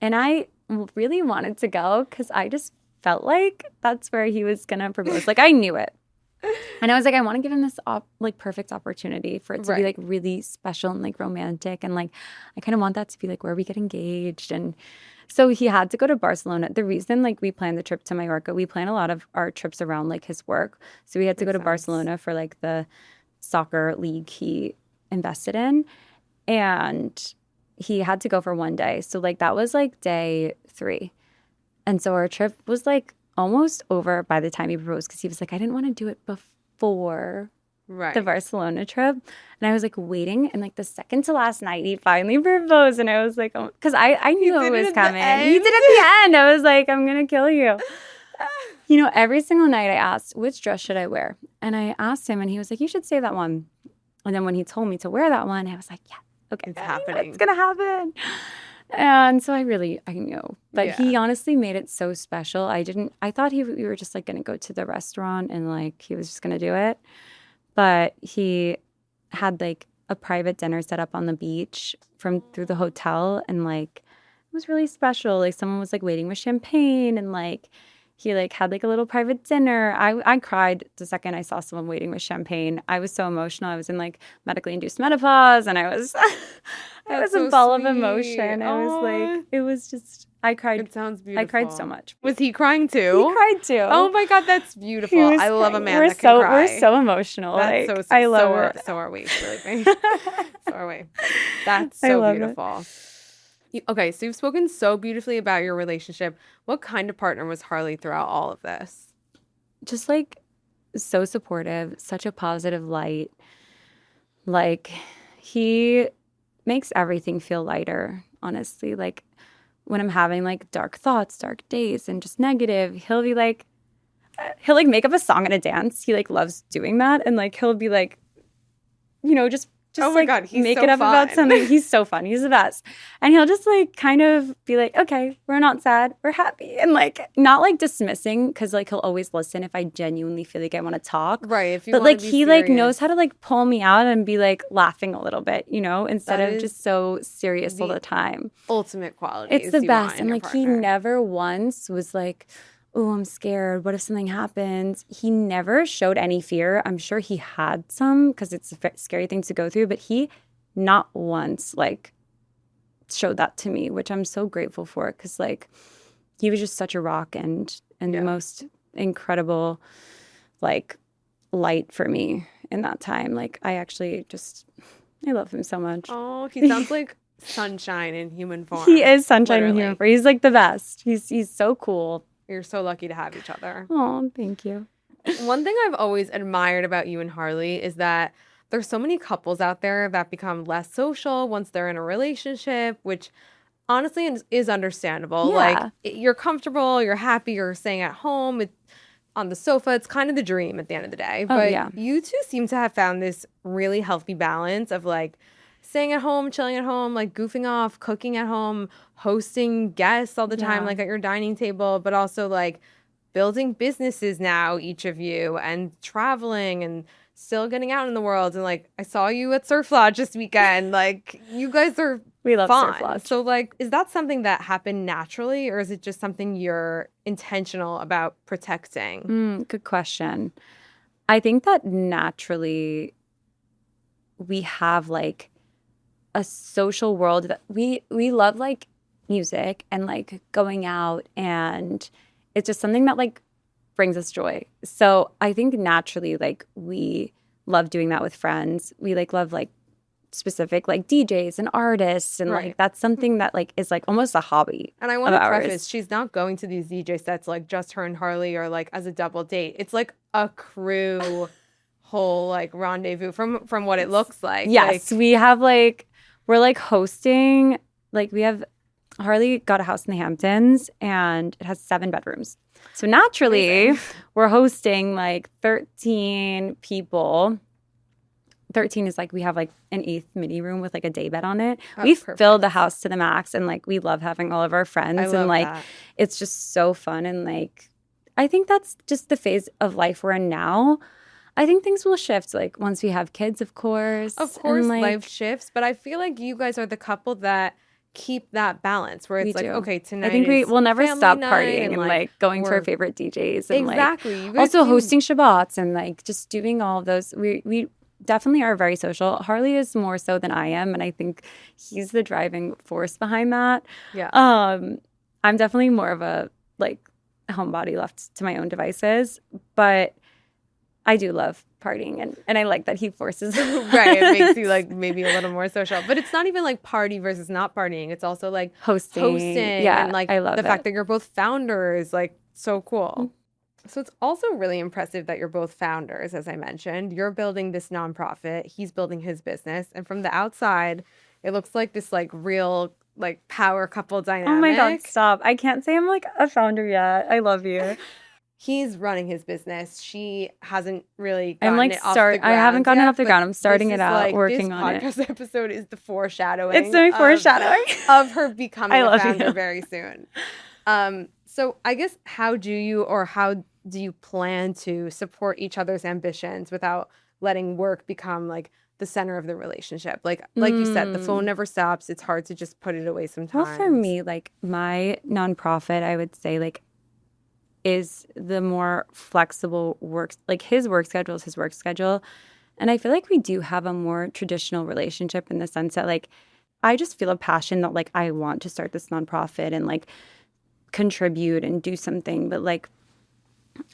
And I really wanted to go because I just felt like that's where he was going to propose. Like I knew it. And I was like, I want to give him this like perfect opportunity for it to be like really special and like romantic. And like, I kind of want that to be like where we get engaged. And so he had to go to Barcelona. The reason like we planned the trip to Mallorca, we plan a lot of our trips around like his work. So we had to go to Barcelona for like the soccer league he invested in. And he had to go for one day. So like that was like day 3. And so our trip was like almost over by the time he proposed because he was like, I didn't want to do it before the Barcelona trip. And I was like waiting. And like the second to last night, he finally proposed. And I was like, oh, because I knew it was coming. He did at the end. I was like, I'm going to kill you. You know, every single night I asked, which dress should I wear? And I asked him and he was like, you should save that one. And then when he told me to wear that one, I was like, yeah, okay. It's happening. It's going to happen. And so I knew. But he honestly made it so special. I thought we were just like going to go to the restaurant and like he was just going to do it. But he had like a private dinner set up on the beach through the hotel. And like, it was really special. Like someone was like waiting with champagne and like, he like had like a little private dinner. I cried the second I saw someone waiting with champagne. I was so emotional. I was in like medically induced menopause and I was I was a ball of emotion. I was like, it was just, I cried. It sounds beautiful. I cried so much. Was he crying too? He cried too. Oh my God, that's beautiful. I love a man that can cry. We're so emotional. That's like, so, I love it. So are we. Really. So are we. That's so beautiful. Okay, so you've spoken so beautifully about your relationship. What kind of partner was Harley throughout all of this? Just like so supportive, such a positive light. Like he makes everything feel lighter, honestly. Like when I'm having like dark thoughts, dark days, and just negative, he'll like make up a song and a dance. He like loves doing that. And like he'll be like, you know, just oh my God, he's make so it up fun. about something. He's so fun. He's the best. And he'll just like kind of be like, okay, we're not sad. We're happy. And like not like dismissing because like he'll always listen if I genuinely feel like I want to talk. Right. If you but want like to be he serious. like knows how to like pull me out and be like laughing a little bit, you know, instead of just so serious all the time. Ultimate quality. It's the best. And like he never once was like, oh, I'm scared. What if something happens? He never showed any fear. I'm sure he had some because it's a scary thing to go through, but he not once like showed that to me, which I'm so grateful for because like he was just such a rock and the most incredible like light for me in that time. Like I actually I love him so much. Oh, he sounds like sunshine in human form. He is sunshine in human form. He's like the best. He's so cool. You're so lucky to have each other. Oh, thank you. One thing I've always admired about you and Harley is that there's so many couples out there that become less social once they're in a relationship, which honestly is understandable. Yeah. Like you're comfortable, you're happy, you're staying at home on the sofa. It's kind of the dream at the end of the day. But you two seem to have found this really healthy balance of like staying at home, chilling at home, like goofing off, cooking at home, hosting guests all the time, like at your dining table, but also like building businesses now, each of you, and traveling and still getting out in the world. And like, I saw you at Surf Lodge this weekend. Like, you guys are we love fun. Surf Lodge. So like, is that something that happened naturally, or is it just something you're intentional about protecting? Good question. I think that naturally we have like a social world that we love like music and like going out, and it's just something that like brings us joy. So I think naturally like we love doing that with friends. We like love like specific like DJs and artists, and like that's something that like is like almost a hobby. And I want to preface, she's not going to these DJ sets like just her and Harley or like as a double date. It's like a crew whole like rendezvous from what it looks like. Yes, like, we have like we're like hosting, like we have Harley got a house in the Hamptons and it has 7 bedrooms. So naturally, we're hosting like 13 people. 13 is like we have like an 8th mini room with like a day bed on it. We filled the house to the max, and like we love having all of our friends, and like it's just so fun. And like I think that's just the phase of life we're in now. I think things will shift, like once we have kids, of course. Of course, And like life shifts, but I feel like you guys are the couple that keep that balance where we it's like, do. okay, I tonight think we is will never family stop night partying and and like going to our we're favorite DJs and like exactly. You guys also do hosting Shabbats and like just doing all of those. We definitely are very social. Harley is more so than I am, and I think he's the driving force behind that. yeah. I'm definitely more of a like homebody left to my own devices, but I do love partying and I like that he forces Right, it makes you like maybe a little more social. But it's not even like party versus not partying. It's also like hosting Yeah, and like I love the fact it. that you're both founders, like so cool. So it's also really impressive that you're both founders, as I mentioned. You're building this nonprofit, he's building his business, and from the outside, it looks like this like real like power couple Oh my God, dynamic. stop. I can't say I'm like a founder yet. I love you. He's running his business. She hasn't really I'm gotten like it off the I haven't ground gotten it yet, off the but ground. I'm starting this it is out, like this working on it. podcast episode is the foreshadowing It's my foreshadowing. of her becoming I a love founder you. very soon. So I guess how do you plan to support each other's ambitions without letting work become like the center of the relationship? Like you said, the phone never stops. It's hard to just put it away Well, for sometimes. me, like my nonprofit, I would say like is the more flexible work, like his work schedule is his work schedule. And I feel like we do have a more traditional relationship in the sense that like I just feel a passion that like I want to start this nonprofit and like contribute and do something. But like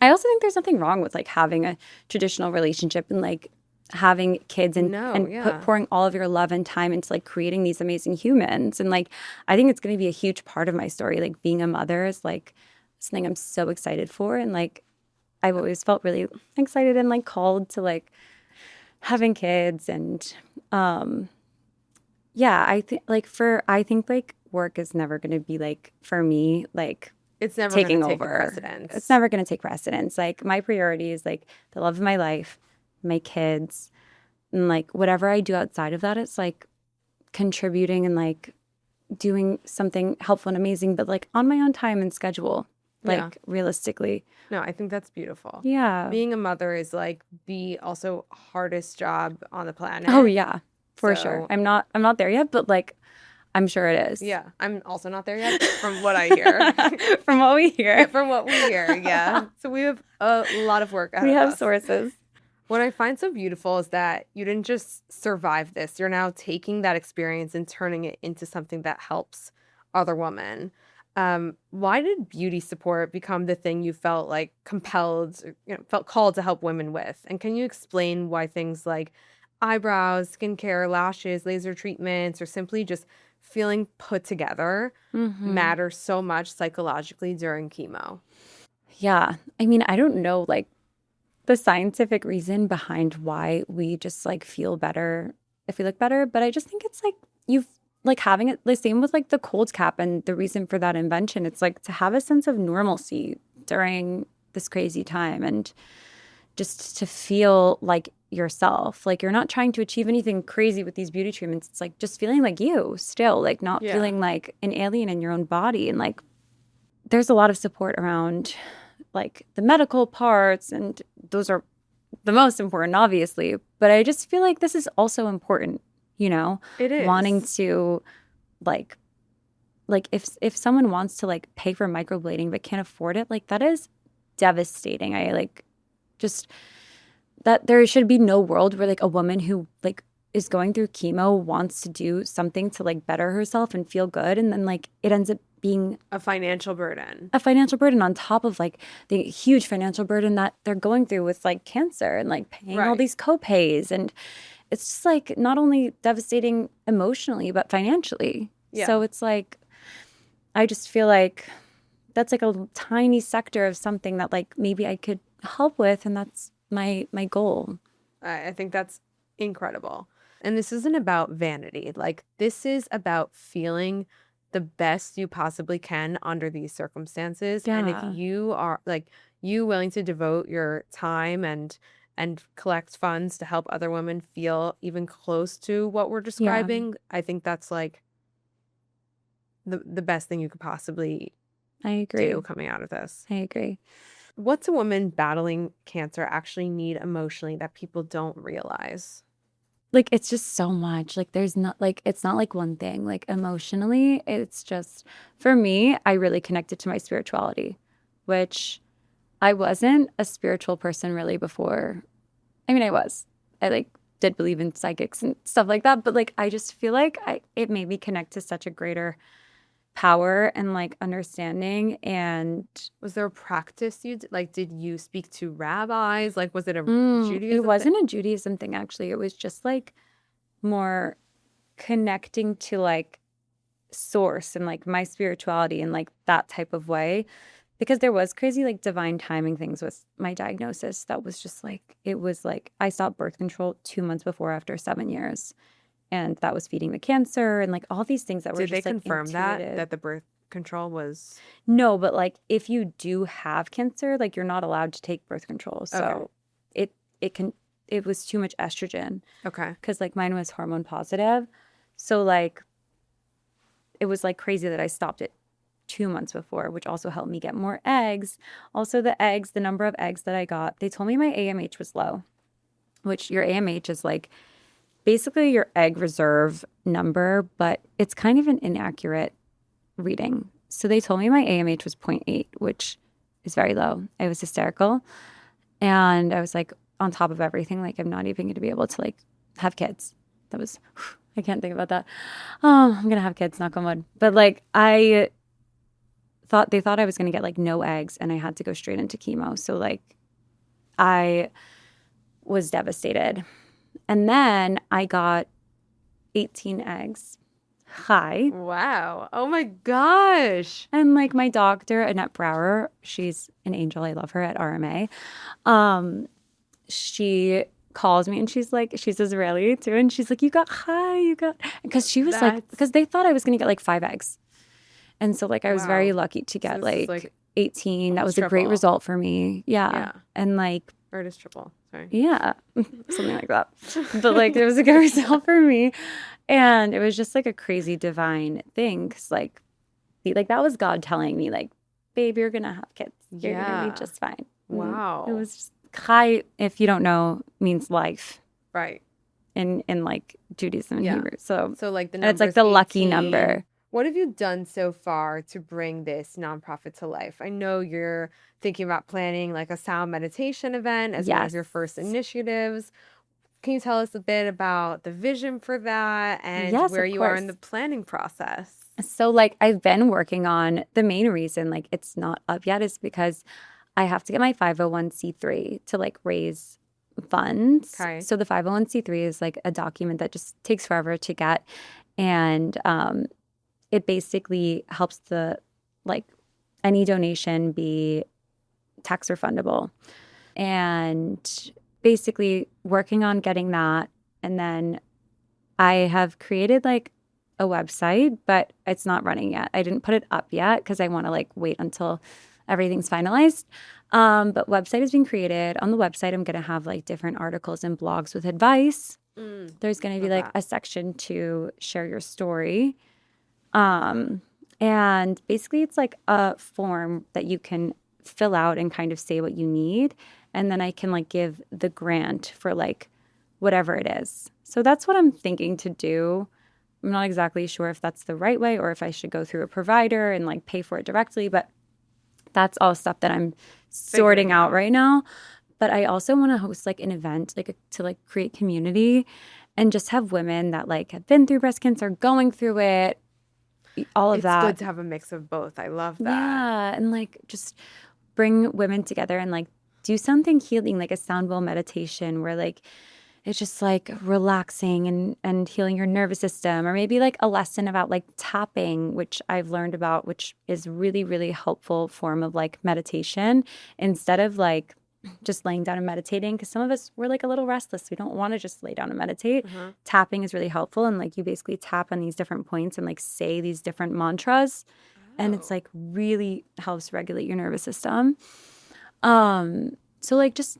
I also think there's nothing wrong with like having a traditional relationship and like having kids and No, yeah. pouring all of your love and time into like creating these amazing humans. And like I think it's going to be a huge part of my story. Like being a mother is like something I'm so excited for, and like I've always felt really excited and like called to like having kids. And yeah, I think like work is never going to be like for me like It's never going taking to take the over. precedence. It's never going to take precedence. Like my priority is like the love of my life, my kids, and like whatever I do outside of that, it's like contributing and like doing something helpful and amazing, but like on my own time and schedule, like Yeah. realistically. No, I think that's beautiful. Yeah. Being a mother is like the also hardest job on the planet. Oh yeah, for So- sure. I'm not there yet, but like I'm sure it is. Yeah, I'm also not there yet from what I hear. From what we hear. From what we hear, yeah. So we have a lot of work ahead We of have us. sources. What I find so beautiful is that you didn't just survive this. You're now taking that experience and turning it into something that helps other women. Why did beauty support become the thing you felt like compelled, felt called to help women with? And can you explain why things like eyebrows, skincare, lashes, laser treatments, or simply just feeling put together matter so much psychologically during chemo? Yeah. I mean, I don't know like the scientific reason behind why we just like feel better if we look better, but I just think it's like you've like having it the same with like the cold cap and the reason for that invention. It's like to have a sense of normalcy during this crazy time and just to feel like yourself. Like you're not trying to achieve anything crazy with these beauty treatments. It's like just feeling like you still, like not Yeah. feeling like an alien in your own body. And like there's a lot of support around like the medical parts, and those are the most important, obviously. But I just feel like this is also important, you know, It is. wanting to like if someone wants to like pay for microblading but can't afford it, like that is devastating. I like just that there should be no world where like a woman who like is going through chemo wants to do something to like better herself and feel good, and then like it ends up being a financial burden. a financial burden on top of like the huge financial burden that they're going through with like cancer and like paying all Right. these copays. And it's just like not only devastating emotionally but financially. Yeah. So it's like I just feel like that's like a tiny sector of something that like maybe I could help with, and that's my goal. I think that's incredible. And this isn't about vanity. Like, this is about feeling the best you possibly can under these circumstances. And Yeah. if you are like you willing to devote your time and collect funds to help other women feel even close to what we're describing, I think that's like the best thing you could possibly I agree. do coming out of this. I agree. What's a woman battling cancer actually need emotionally that people don't realize? Like, it's just so much. Like, there's not like, it's not like one thing. Like, emotionally, it's just, for me, I really connected to my spirituality, which I wasn't a spiritual person really before. I mean, I was. I like did believe in psychics and stuff like that, but like, I just feel like it made me connect to such a greater power and like understanding. And Was there a practice you did? Like, did you speak to rabbis? Like, was it a it Judaism thing? wasn't a Judaism thing, actually. It was just like more connecting to like source and like my spirituality and like that type of way, because there was crazy like divine timing things with my diagnosis that was just like, it was like I stopped birth control 2 months before after 7 years, and that was feeding the cancer and like all these things that were Did they just like confirm intuitive. that the birth control was No, but like if you do have cancer, like you're not allowed to take birth control, so okay? it can, it was too much estrogen Okay. because like mine was hormone positive, so like it was like crazy that I stopped it 2 months before, which also helped me get more eggs. Also, the eggs, the number of eggs that I got, they told me my AMH was low, which your AMH is like basically your egg reserve number, but it's kind of an inaccurate reading. So they told me my AMH was zero point 0.8, which is very low. I was hysterical. And I was like, on top of everything, like I'm not even going to be able to like have kids. That was, I can't think about that. Oh, I'm going to have kids, knock on wood. But like I thought, they thought I was going to get like no eggs and I had to go straight into chemo. So like I was devastated. And then I got 18 eggs. Hi. Wow. Oh my gosh. And like my doctor, Annette Brower, she's an angel. I love her at RMA. She calls me and she's like, she's Israeli too. And she's like, you got, because she was like, That's because they thought I was going to get like 5 eggs. And so like I was very wow. lucky to So get this is like 18. That almost was a great triple. result for me. Yeah. Yeah. And like, Or it is triple. Sorry. yeah, something like that. But like it was a good result for me. And it was just like a crazy divine thing. Cause like that was God telling me like, babe, you're going to have kids. You're going to Yeah. be just fine. Wow. It was just, Chai, if you don't know, means life Right. in like Judaism and Yeah. Hebrew. So So like the and it's like number's the lucky 18. number. What have you done so far to bring this nonprofit to life? I know you're thinking about planning like a sound meditation event as one of your Yes. first initiatives. Can you tell us a bit about the vision for that and Yes, where of you are in course. the planning process? So like I've been working on, the main reason like it's not up yet is because I have to get my 501c3 to like raise funds. Okay. So the 501c3 is like a document that just takes forever to get, and it basically helps the like any donation be tax refundable. And basically working on getting that, and then I have created like a website, but it's not running yet. I didn't put it up yet because I want to like wait until everything's finalized. But website is being created. On the website, I'm going to have like different articles and blogs with advice. There's going to be Love like that. a section to share your story. And basically it's like a form that you can fill out and kind of say what you need. And then I can like give the grant for like whatever it is. So that's what I'm thinking to do. I'm not exactly sure if that's the right way or if I should go through a provider and like pay for it directly, but that's all stuff that I'm sorting Figuring out out. right now. But I also want to host like an event like to like create community and just have women that like have been through breast cancer, going through it, all of It's that. good to have a mix of both. I love that. Yeah, and like just bring women together and like do something healing, like a sound bowl meditation where like it's just like relaxing and healing your nervous system, or maybe like a lesson about like tapping, which I've learned about, which is really, really helpful form of like meditation instead of like just laying down and meditating, because some of us, we're like a little restless. We don't want to just lay down and meditate. Tapping is really helpful, and like you basically tap on these different points and like say these different mantras, and it's like really helps regulate your nervous system. So like just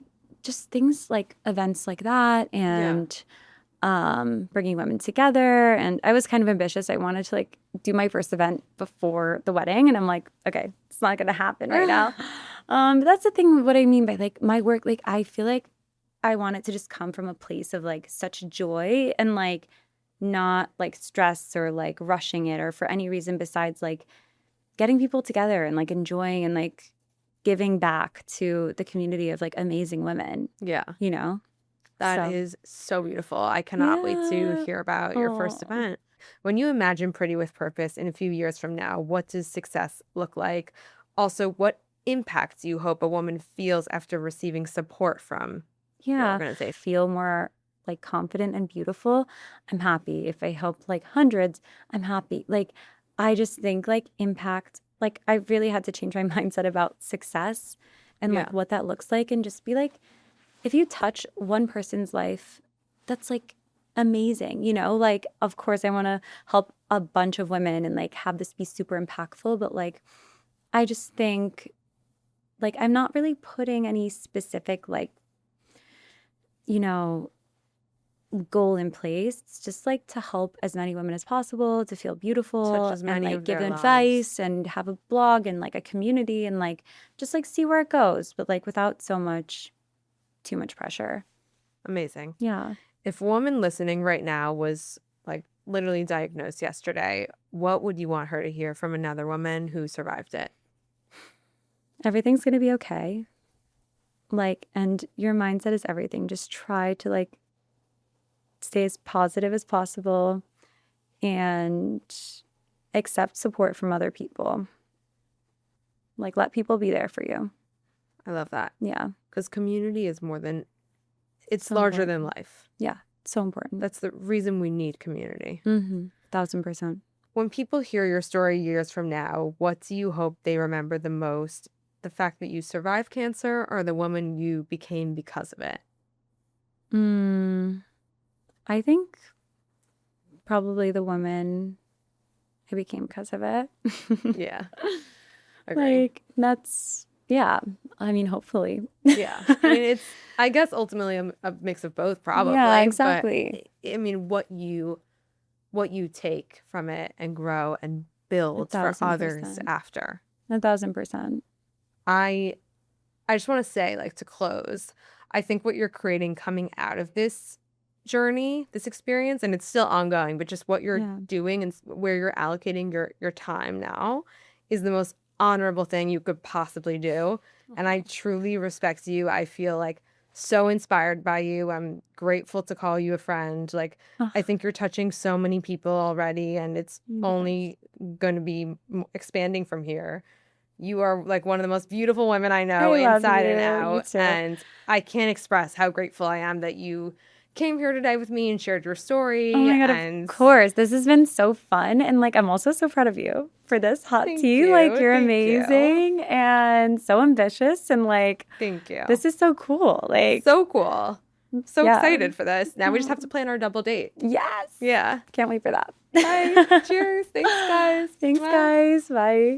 things like events like that, and bringing women together. And I was kind of ambitious. I wanted to like do my first event before the wedding, and I'm like, okay, it's not going to happen right now. But that's the thing, what I mean by like my work, like I feel like I want it to just come from a place of like such joy and like not like stress or like rushing it or for any reason besides like getting people together and like enjoying and like giving back to the community of like amazing women, Yeah. you know? That is so beautiful. I cannot wait to Yeah. hear about your first Aw. event. When you imagine Pretty with Purpose in a few years from now, what does success look like? Also, what impact do you hope a woman feels after receiving support from your Yeah. organization? Feel more like confident and beautiful. I'm happy. If I help like hundreds, I'm happy. Like, I just think like impact, like I really had to change my mindset about success and Yeah. like what that looks like and just be like, if you touch one person's life, that's like amazing, you know? Like, of course, I want to help a bunch of women and like have this be super impactful, but like, I just think like I'm not really putting any specific, like, you know, goal in place. It's just like to help as many women as possible to feel beautiful Touch as and many like of give their advice lives. and have a blog and like a community and like just like see where it goes, but like without too much pressure. Amazing. Yeah. If a woman listening right now was like literally diagnosed yesterday, what would you want her to hear from another woman who survived it? Everything's going to be okay. Like, and your mindset is everything. Just try to like stay as positive as possible and accept support from other people. Like, let people be there for you. I love that. Yeah. Because community is more than, it's So larger than important. life. Yeah. So important. That's the reason we need community. 1000%. When people hear your story years from now, what do you hope they remember the most? The fact that you survived cancer or the woman you became because of it? I think probably the woman I became because of it. Yeah. Agree. Like, that's, yeah. I mean, hopefully. Yeah. I mean, it's, I guess, ultimately a mix of both, probably. Yeah, exactly. But, I mean, what you take from it and grow and build for others 1000%. after. 1000%. I just want to say, like, to close, I think what you're creating coming out of this journey, this experience, and it's still ongoing, but just what you're Yeah. doing and where you're allocating your time now is the most honorable thing you could possibly do. And I truly respect you. I feel like so inspired by you. I'm grateful to call you a friend. Like, I think you're touching so many people already, and it's only going to be expanding from here. You are like one of the most beautiful women I know, I love inside and you. out. You too. And I can't express how grateful I am that you came here today with me and shared your story. Oh my God, and of course. This has been so fun. And like, I'm also so proud of you for this hot Thank tea. you. Like, you're Thank you. amazing and so ambitious. And like, Thank you. this is so cool. Like, So cool. So Yeah. excited for this. Now we just have to plan our double date. yes. Yeah. Can't wait for that. Bye. Cheers. Thanks, guys. Thanks, Bye. guys. Bye.